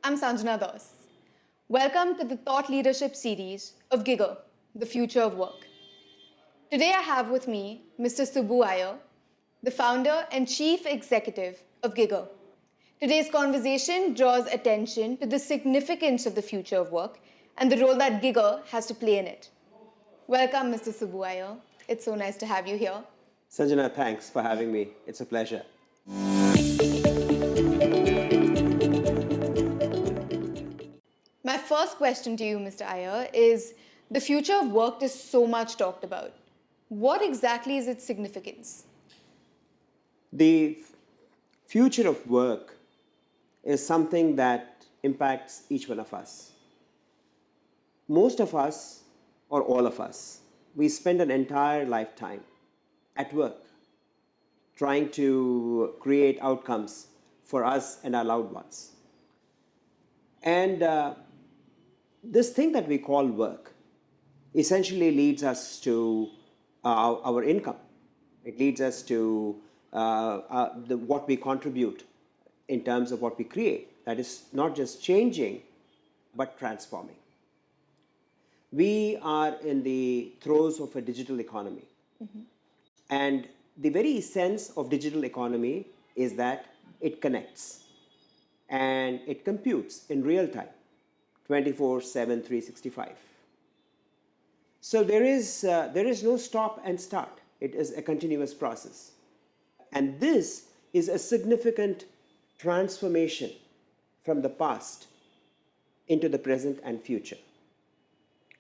I'm Sanjana. Welcome to the Thought Leadership series of Giggr, the future of work. Today I have with me Mr. Subbu Iyer, the founder and chief executive of Giggr. Today's conversation draws attention to the significance of the future of work and the role that Giggr has to play in it. Welcome, Mr. Subbu Iyer. It's so nice to have you here. Sanjana, thanks for having me. It's a pleasure. My first question to you, Mr. Iyer, is the future of work is so much talked about. What exactly is its significance? The future of work is something that impacts each one of us. Most of us, or all of us, we spend an entire lifetime at work trying to create outcomes for us and our loved ones. And this thing that we call work essentially leads us to our income. It leads us to what we contribute in terms of what we create. That is not just changing, but transforming. We are in the throes of a digital economy. Mm-hmm. And the very essence of digital economy is that it connects and it computes in real time, 24/7, 365. So there is no stop and start. It is a continuous process. And this is a significant transformation from the past into the present and future.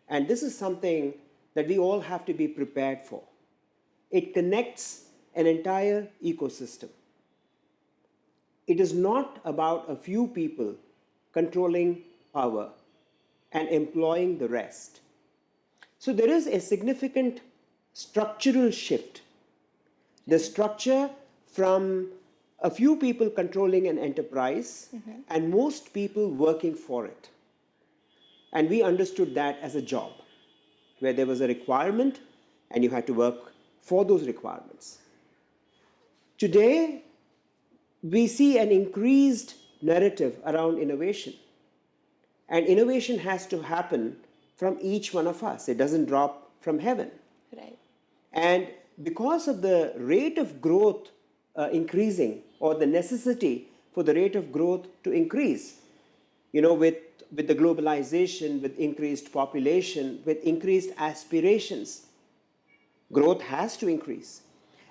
And this is something that we all have to be prepared for. It connects an entire ecosystem. It is not about a few people controlling power and employing the rest. So there is a significant structural shift. The structure from a few people controlling an enterprise and most people working for it. And we understood that as a job, where there was a requirement and you had to work for those requirements. Today, we see an increased narrative around innovation. And innovation has to happen from each one of us. It doesn't drop from heaven. Right. And because of the rate of growth increasing, or the necessity for the rate of growth to increase, with the globalization, with increased population, with increased aspirations, growth has to increase.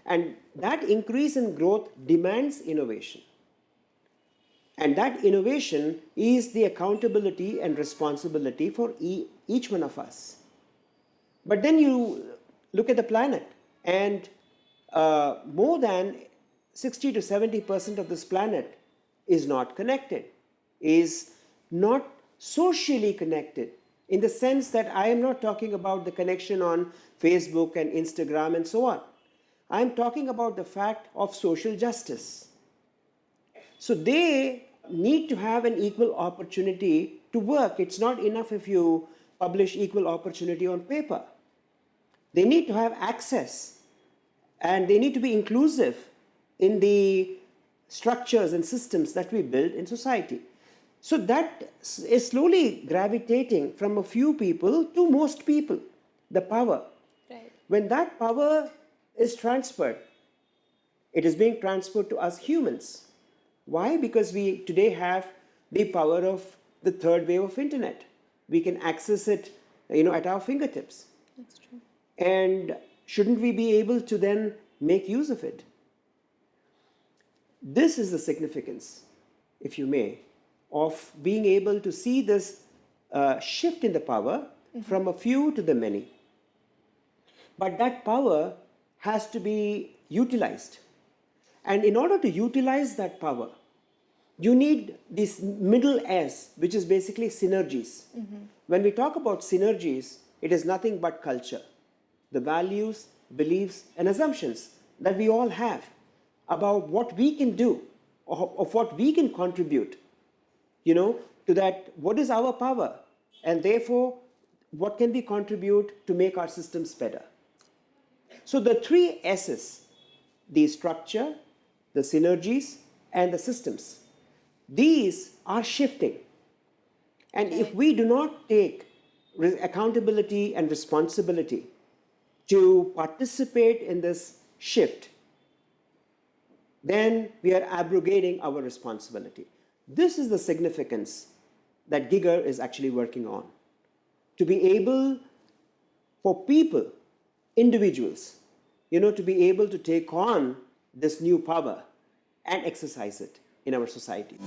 And that increase in growth demands innovation. And that innovation is the accountability and responsibility for each one of us. But then you look at the planet, and more than 60 to 70% of this planet is not connected, is not socially connected, in the sense that I am not talking about the connection on Facebook and Instagram and so on. I am talking about the fact of social justice. So they need to have an equal opportunity to work. It's not enough if you publish equal opportunity on paper. They need to have access, and they need to be inclusive in the structures and systems that we build in society. So that is slowly gravitating from a few people to most people, the power. Right. When that power is transferred, it is being transferred to us humans. Why? Because we today have the power of the third wave of internet. We can access it, at our fingertips. That's true. And shouldn't we be able to then make use of it? This is the significance, if you may, of being able to see this shift in the power from a few to the many. But that power has to be utilized. And in order to utilize that power, you need this middle S, which is basically synergies. When we talk about synergies, it is nothing but culture, the values, beliefs, and assumptions that we all have about what we can do, of what we can contribute, to that, what is our power, and therefore, what can we contribute to make our systems better. So the three S's, the structure, the synergies, and the systems, these are shifting. And Okay. if we do not take accountability and responsibility to participate in this shift, then we are abrogating our responsibility. This is the significance that Giggr is actually working on. To be able for people, individuals, to be able to take on this new power and exercise it in our society.